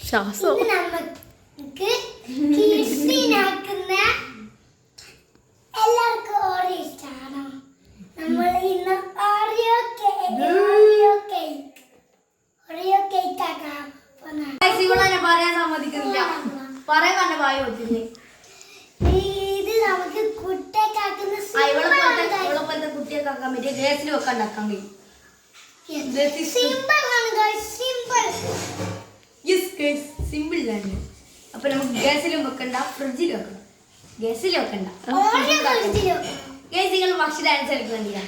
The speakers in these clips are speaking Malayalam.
ശ്വാസം നമുക്ക് എല്ലാവർക്കും ഓറിയോ ഇഷ്ടമാണോ? നമ്മൾ ഇന്ന് ഓറിയോ കേക്ക് ആക്കാം. പറയാൻ സമ്മതിക്കുന്നില്ല. പറയാൻ കണ്ട വായി വെച്ചില്ലേ? ഇത് നമുക്ക് കുട്ടിയൊക്കെ കുട്ടിയൊക്കെ ആക്കാൻ പറ്റിയ ഗ്യാസിൽ വെക്കാൻ ഉണ്ടാക്കാൻ കഴിയും. സിമ്പിൾ ആണ്. അപ്പൊ നമുക്ക് ഗ്യാസിലും വെക്കണ്ട, ഫ്രിഡ്ജിൽ വെക്കണം. ഗ്യാസിൽ വെക്കണ്ട, ഗ്യാസ് ഭക്ഷണം ഡാൻസ് കളിക്കുന്നില്ല.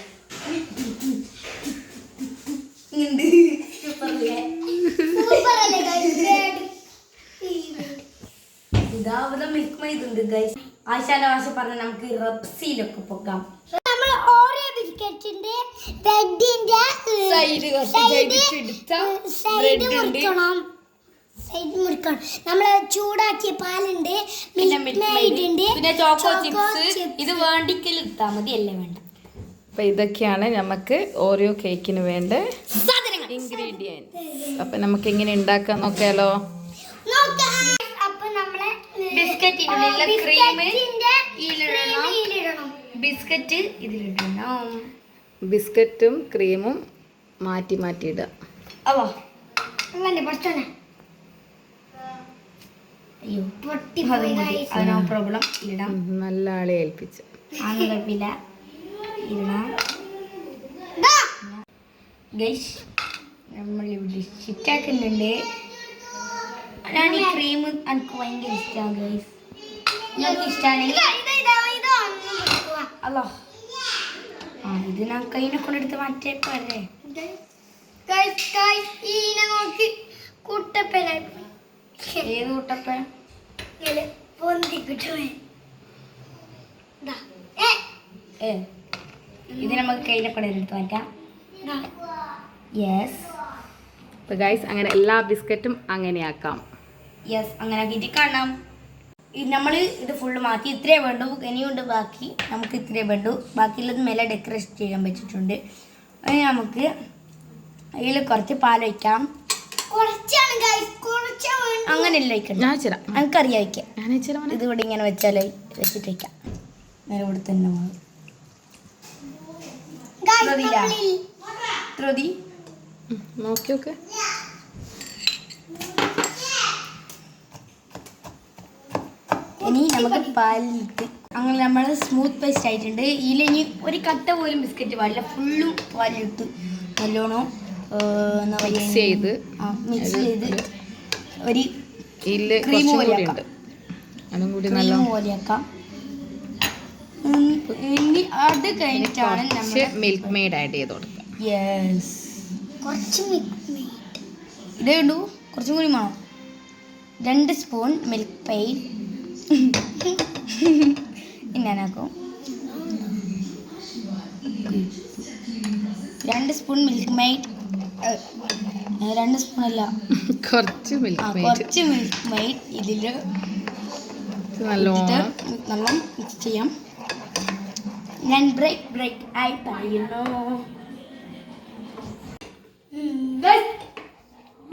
ഇതാവുന്ന മിൽക്ക് മെയ്തുണ്ട് ഗൈസ്. ആശാന്റെ ഭാഷ പറഞ്ഞ നമുക്ക് റബ്സിയിലൊക്കെ പോകാം. നമ്മൾ ഓറിയോ ബിസ്ക്കറ്റിന്റെ ബ്രെഡിന്റെ സൈഡ് മുറിക്കണം. നമ്മള് ചൂടാക്കിയ പാലുണ്ട്, പിന്നെ ചോക്കോ ചിപ്സ്. ഇത് വേണ്ടിക്കൽ ഇട്ടാ മതി, അല്ലേ വേണ്ട. അപ്പൊ ഇതൊക്കെയാണ് നമുക്ക് ഓറിയോ കേക്കിന് വേണ്ട ഇൻഗ്രീഡിയൻസ്. അപ്പൊ നമുക്ക് എങ്ങനെ ഉണ്ടാക്കാൻ നോക്കിയാലോ? ബിസ്ക്കറ്റിനുള്ള ക്രീം ഇതിലിടണം. ബിസ്ക്കറ്റ് ഇതിലിടണം. ബിസ്ക്കറ്റും ക്രീമും മാറ്റി മാറ്റി ഇടാം. അവോ നോ പ്രോബ്ലം. ഇടാം. നല്ല ആളെ ഏൽപ്പിച്ചു. കുഴപ്പമില്ല, ഇടണം. ഗൈസ് നമ്മൾ ഇവിടെ ഷിറ്റാക്കുന്നുണ്ട്. ഞാൻ ഈ ക്രീം എനിക്ക് ഭയങ്കര ഇഷ്ടമാണ് ഗൈസ്. നിങ്ങൾക്ക് ഇഷ്ടമാണെങ്കിൽ അല്ലോ ഇത് ഞാൻ കൈനെ കൊണ്ടെടുത്ത് മാറ്റേപ്പല്ലേ. ഏത് കുട്ടപ്പൻ? ഇത് നമുക്ക് കൈനെ കൊണ്ടെടുത്ത് മാറ്റാം. യെസ്. അപ്പൊ ഗൈസ് അങ്ങനെ എല്ലാ ബിസ്ക്കറ്റും അങ്ങനെ ആക്കാം. യെസ്, അങ്ങനെ ആക്കിയിട്ട് കാണാം. നമ്മൾ ഇത് ഫുള്ള് മാറ്റി. ഇത്രേ വേണ്ടു, ഇനിയുണ്ട് ബാക്കി. നമുക്ക് ഇത്രേ വേണ്ടു. ബാക്കിയുള്ളത് മേലെ ഡെക്കറേഷൻ ചെയ്യാൻ പറ്റിയിട്ടുണ്ട്. അതിന് നമുക്ക് അതിൽ കുറച്ച് പാൽ വയ്ക്കാം. അങ്ങനെയല്ല വയ്ക്കണം, എനിക്കറിയാം വയ്ക്കാം. ഇത് ഇവിടെ ഇങ്ങനെ വെച്ചാൽ വെച്ചിട്ട് വയ്ക്കാം. നേരെ ഇവിടെ തന്നെ നോക്കി നോക്ക്. ഇനി നമുക്ക് പാലിട്ട് അങ്ങനെ നമ്മൾ സ്മൂത്ത് പേസ്റ്റ് ആയിട്ടുണ്ട്. ഇതിലിനി ഒരു കട്ട പോലും ബിസ്ക്കറ്റ് പാടില്ല. ഫുള്ളും പാലിട്ട് നല്ലോണം മിക്സ് ചെയ്ത് ഒരു ക്രീം പോലെയാക്കാം. ഇനി അത് കഴിഞ്ഞിട്ടാണ് നമ്മൾ മിൽക്ക് മെയ്ഡ് ആഡ് ചെയ്ത് കൊടുക്കുക. യെസ്, ഇതേ ഉള്ളൂ. കുറച്ചും കൂടി വേണം. 2 സ്പൂൺ മിൽക്ക് മെയ്ഡ് ഞാനാക്കും. 2 സ്പൂൺ മിൽക്ക് മെയ്ഡ്. 2 സ്പൂൺ അല്ല, കുറച്ച് മിൽക്ക് മെയ്ഡ് ഇതിൽ നല്ലോണം മിക്സ് ചെയ്യാം. ഞാൻ ബ്രേക്ക് ആയി പറയുന്നു.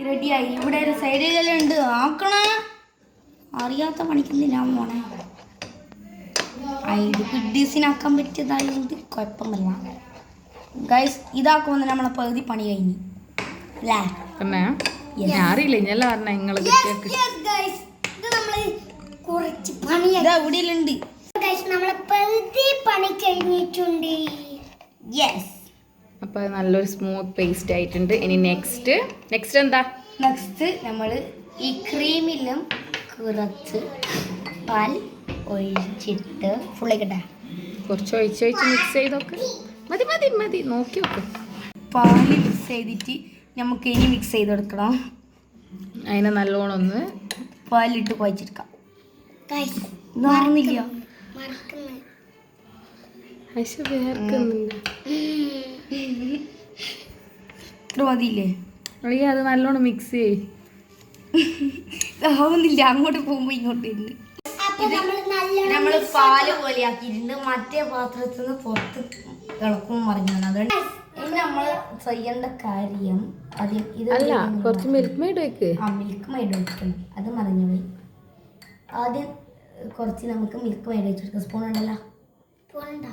റെഡിയായി. ഇവിടെ ഒരു സൈഡിലെല്ലാം ഉണ്ട്. ആക്കണ അറിയാത്ത പണിക്കുന്നില്ല മോണെ. ഇത് കിഡ്ഡീസിനാക്കാൻ പറ്റിയതായത് കുഴപ്പമില്ല ഗൈസ്. ഇതാക്കുമ്പോൾ നമ്മളെ പകുതി പണി കഴിഞ്ഞു അല്ലേ? അറിയില്ല ഇങ്ങനെല്ലാം പറഞ്ഞ നിങ്ങള് ഇവിടെയുണ്ട്. അപ്പൊ നല്ലൊരു സ്മൂത്ത് പേസ്റ്റ് ആയിട്ടുണ്ട്. ഇനി നെക്സ്റ്റ് എന്താ? നെക്സ്റ്റ് നമ്മൾ ഈ ക്രീമിലും കുറച്ച് പാൽ ഒഴിച്ചിട്ട് ഫുള്ളായിക്കട്ടെ. കുറച്ച് ഒഴിച്ച് മിക്സ് ചെയ്തൊക്കെ മതി നോക്കി നോക്ക്. പാല് മിക്സ് ചെയ്തിട്ട് നമുക്ക് ഇനി മിക്സ് ചെയ്ത് കൊടുക്കണം. അതിനെ നല്ലോണം ഒന്ന് പാലിട്ട് കുഴച്ചെടുക്കാം. മറന്നില്ല, ഇത്ര മതിയില്ലേ? അയ്യ അത് നല്ലോണം മിക്സ് ചെയ്യ്. ആവുന്നില്ല, അങ്ങോട്ട് പോകുമ്പോ ഇങ്ങോട്ട് ഉണ്ട്. നമ്മൾ പാല് പോലെ ആക്കിയിട്ടുണ്ട്. മറ്റേ പാത്രത്തിൽ നിന്ന് പുറത്ത് ഇളക്കും മറിഞ്ഞാണ്. അതുകൊണ്ട് ഇനി നമ്മൾ ചെയ്യേണ്ട കാര്യം ആദ്യം ഇത് അല്ല കുറച്ച് മിൽക്ക് മെയ്ഡ് വെക്ക്. മിൽക്ക് മെയ്ഡ് ഒഴിക്കണം. അത് മറിഞ്ഞു പോയി. ആദ്യം കുറച്ച് നമുക്ക് മിൽക്ക് മെയ്ഡ് വെച്ചെടുക്കാം. സ്പൂൺ ഉണ്ടല്ലോ? പോണ്ട.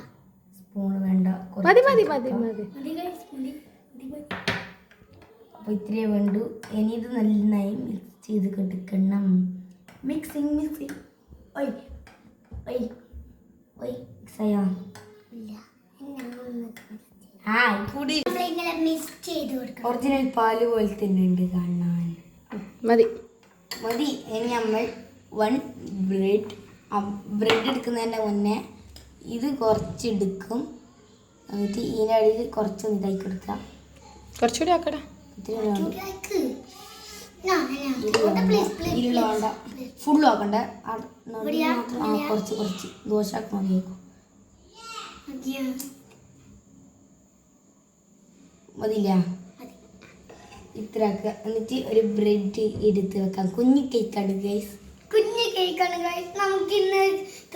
സ്പൂൺ വേണ്ട. മതി മതി മതി മതി. അപ്പോൾ ഇത്രയേ വേണ്ടു. ഇനി ഇത് നന്നായി മിക്സ് ചെയ്ത് കൊടുക്കണം. മിക്സിങ്. ഒയ് ഒയ് ഒയ് മിക്സായാ? ഇല്ല. കൂടി നമ്മളിങ്ങനെ മിക്സ് ചെയ്ത് കൊടുക്കണം. ഒറിജിനൽ പാല് പോലെ തന്നെ ഉണ്ട് കാണാൻ. മതി. ഇനി നമ്മൾ ബ്രെഡ് എടുക്കുന്നതിൻ്റെ മുന്നേ ഇത് കുറച്ചെടുക്കും. എന്നിട്ട് ഇതിൻ്റെ അടിയിൽ കുറച്ചൊന്ന് ഇതാക്കി കൊടുക്കാം. കുറച്ചുകൂടി ആക്കടാ. ഇത്തിരി വേണ്ട. ചൂടാക്ക്. ഇരുള വേണ്ട. ഫുള്ളും ആക്കണ്ട. കുറച്ച് ദോശ മതിയാക്കും. മതിയില്ല? ഇത്ര ആക്കുക. എന്നിട്ട് ഒരു ബ്രെഡ് എടുത്ത് വെക്കാം. കുഞ്ഞു കേക്കാണ് ഗൈസ്. കുഞ്ഞു കേക്കാണ് ഗൈസ്. നമുക്ക് ഇന്ന്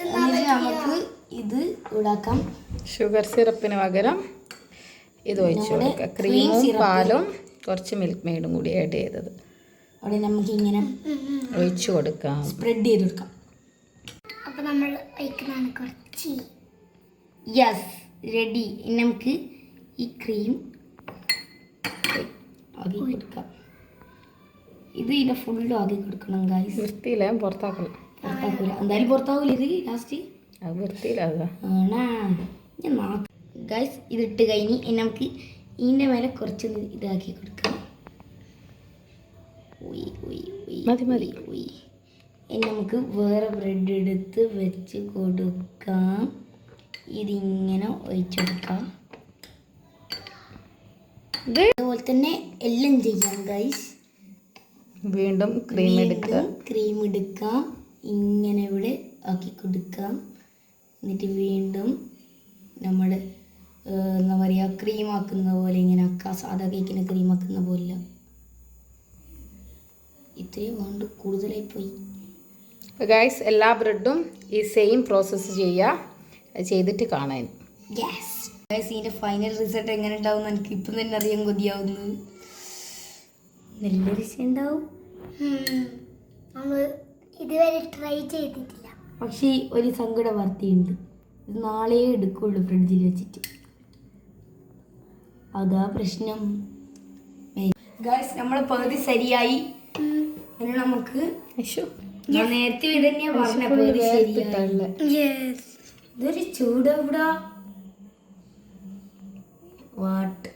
എന്നിട്ട് നമുക്ക് ഇത് ഇടാക്കാം. ഷുഗർ സിറപ്പിന് പകരം ഇത് ഒഴിച്ചു കൊടുക്കുക. ക്രീമും പാലും കുറച്ച് മിൽക്ക് മെയ്ഡും കൂടി ആഡ് ചെയ്തത് അവിടെ നമുക്ക് ഇങ്ങനെ ഒഴിച്ചു കൊടുക്കാം. സ്പ്രെഡ് ചെയ്ത് കൊടുക്കാം. അപ്പൊ നമ്മൾ കഴിക്കുന്നതാണ് കുറച്ച്. Yes, ready. ഇനി നമുക്ക് ഈ ക്രീം ആക്കി കൊടുക്കാം. ഇത് ഇതിനെ ഫുള്ളും ആക്കി കൊടുക്കണം ഗൈസ്. വൃത്തിയില്ല, പുറത്താക്കണം. പുറത്താക്കൂല. എന്തായാലും പുറത്താവൂല ഇത് ലാസ്റ്റ്. അത് വൃത്തിയില്ല. അതാ ആണാ ഞാൻ ഗൈസ്. ഇതിട്ട് കഴിഞ്ഞ് ഇനി നമുക്ക് ഇതിൻ്റെ മേലെ കുറച്ച് ഇതാക്കി കൊടുക്കാം. മതി മതി. ഇനി നമുക്ക് വേറെ ബ്രെഡ് എടുത്ത് വെച്ച് കൊടുക്കാം. ഇതിങ്ങനെ ഒഴിച്ചു കൊടുക്കാം. അതുപോലെ തന്നെ എല്ലാം ചെയ്യാം ഗൈസ്. വീണ്ടും ക്രീം എടുക്കാം. ഇങ്ങനെ ഇവിടെ ആക്കി കൊടുക്കാം. എന്നിട്ട് വീണ്ടും നമ്മൾ എന്താ പറയുക, ക്രീം ആക്കുന്ന പോലെ ഇങ്ങനെ ആക്കാം. സാധാ കേക്കിന് ക്രീം ആക്കുന്ന പോലെ. ഇത്രയും കൊണ്ട് കൂടുതലായി പോയി ഗൈസ്. എല്ലാ ബ്രെഡും ഈ സെയിം പ്രോസസ്സ് ചെയ്യുക. ചെയ്തിട്ട് കാണാൻ. Yes guys. ഇതിൻ്റെ ഫൈനൽ റിസൾട്ട് എങ്ങനെ ഉണ്ടാവും എനിക്ക് ഇപ്പം തന്നെ അറിയാൻ കൊതിയാവുന്നു. നല്ല രുചി ഉണ്ടാവും. നമ്മൾ ഇതുവരെ ട്രൈ ചെയ്തിട്ടില്ല. പക്ഷേ ഒരു സങ്കട വാർത്തയുണ്ട്. ഇത് നാളെ എടുക്കുള്ളൂ ഫ്രിഡ്ജിൽ വെച്ചിട്ട്. അതാ പ്രശ്നം ഗൈസ്. നമ്മളെ പകുതി ശരിയായി. ഇനി നമുക്ക് ഞാൻ നേരത്തെ ഇത് തന്നെയാ പറഞ്ഞ പകുതി ശരിയായി. ഇതൊരു ചൂടവിടാ വാട്ട്.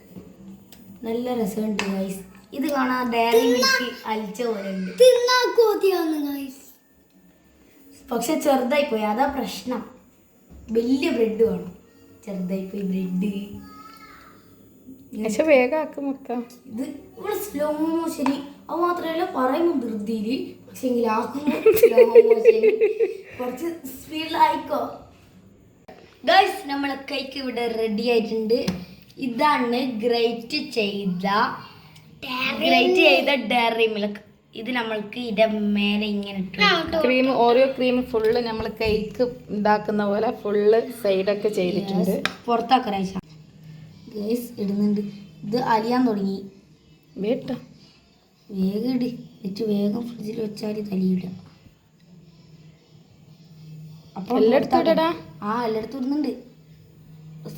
നല്ല രസമുണ്ട് ഗൈസ്. ഇത് കാണാൻ ഡയറി മിൽക്ക് അലിച്ച പോലെ ഉണ്ട്. തിന്നാൻ കൊതിയാവുന്നു ഗൈസ്. പക്ഷെ ചെറുതായി പോയി, അതാ പ്രശ്നം. വലിയ ബ്രെഡ് വേണം. ചെറുതായി പോയി ബ്രെഡ്. പക്ഷെ വേഗം ആക്കും മൊത്തം. ഇത് ഇവിടെ സ്ലോ മോഷന്. അത് മാത്രമല്ല പറയുമ്പോൾ ധൃതിയിൽ, പക്ഷെ എങ്കിൽ ആക്കുമ്പോൾ സ്ലോ മോഷൻ. കുറച്ച് സ്പീഡിലായിക്കോ ഗൈസ്. നമ്മളെ കേക്ക് ഇവിടെ റെഡി ആയിട്ടുണ്ട്. ഇതാണ് ഗ്രേറ്റ് ചെയ്ത ഡയറി മിൽക്ക്. ഇത് നമ്മൾക്ക് ഇതിന്റെ മേലെ ഇങ്ങനെ ക്രീം, ഓരോ ക്രീം ഫുള്ള് നമ്മൾ കേക്ക് ഉണ്ടാക്കുന്ന പോലെ ഫുള്ള് സൈഡൊക്കെ ചെയ്തിട്ടുണ്ട്. പുറത്താക്കറാഴ്ച ഗൈസ് ഇടുന്നുണ്ട്. ഇത് അലിയാൻ തുടങ്ങി. വേഗം ഇട് എന്നിട്ട് വേഗം ഫ്രിഡ്ജിൽ വെച്ചാൽ തലിയില്ല. അപ്പോൾ എല്ലായിടത്തും ഇടടാ. എല്ലായിടത്തും ഇടുന്നുണ്ട്.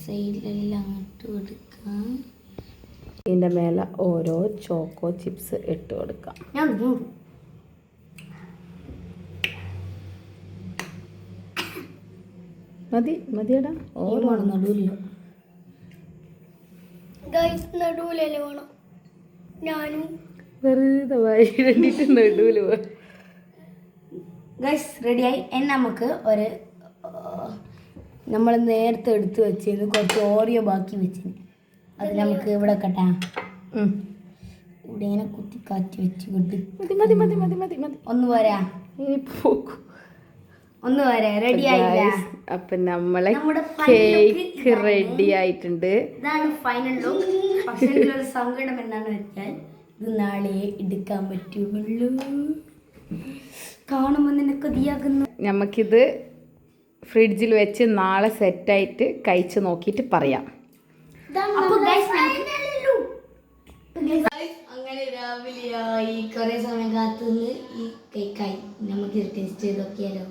സൈഡിലെല്ലാം ഇട്ട് കൊടുക്കാം. ഇതിൻ്റെ മേലെ ഓരോ ചോക്കോ ചിപ്സ് ഇട്ട് കൊടുക്കാം. ഞാൻ മതിയടാ. ഓരോ നടുവില്ല ഗൈസ്. നടുവിലല്ലേ വേണം. ഞാനും വെറുതെ വായി വേണ്ടിയിട്ട് നടുവിൽ ഗൈസ് റെഡിയായി. ഇനി നമുക്ക് ഒരു നമ്മൾ നേരത്തെ എടുത്ത് വെച്ചിരുന്നു കുറച്ച് ഓറിയോ ബാക്കി വെച്ചിന്. അത് നമുക്ക് ഇവിടെ കെട്ടാം. ഇവിടെ ഇങ്ങനെ കുത്തി കാറ്റി വെച്ച് കൊണ്ട് ഒന്ന് പോരാ. ഒന്ന് പോരാ. റെഡി ആയില്ല. അപ്പൊ നമ്മളെ കേക്ക് റെഡി ആയിട്ടുണ്ട്. ഇതാണ് ഫൈനൽ ലുക്ക്. പക്ഷേ ഒരു സങ്കടം എന്താണെന്ന് വെച്ചാൽ ഇത് നാളെ എടുക്കാൻ പറ്റുള്ളൂ. കാണുമ്പോൾ നിന്നെ കൊതിയാകുന്നു. നമുക്കിത് ഫ്രിഡ്ജിൽ വെച്ച് നാളെ സെറ്റായിട്ട് കഴിച്ച് നോക്കിയിട്ട് പറയാം. അപ്പൊ അങ്ങനെ രാവിലെയായി കുറെ സമയം കാത്തുനിന്ന് ഈ കേക്കായി. നമുക്ക് ടേസ്റ്റ് ചെയ്ത് നോക്കിയാലോ.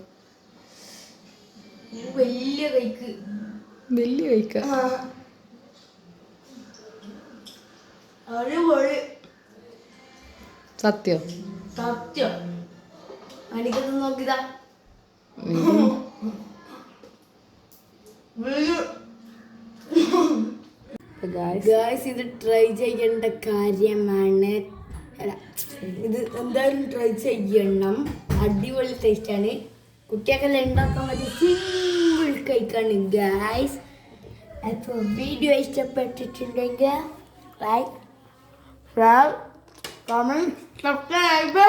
വലിയ കേക്ക്, വലിയ കഴിക്ക. അടിപൊളി. സത്യം സത്യം. എനിക്കൊന്ന് നോക്കിതാ. ഗായ്സ് ഇത് ട്രൈ ചെയ്യേണ്ട കാര്യമാണ്. ഇത് എന്തായാലും ട്രൈ ചെയ്യണം. അടിപൊളി ടേസ്റ്റാണ്. കുട്ടിയൊക്കെല്ലാം ഉണ്ടാക്കാൻ പറ്റിയ സിമ്പിൾ കേക്കാണ് ഗായ്സ്. അപ്പോൾ വീഡിയോ ഇഷ്ടപ്പെട്ടിട്ടുണ്ടെങ്കിൽ ലൈക്ക്, ഷെയർ, കമൻറ്റ്, സബ്സ്ക്രൈബ്.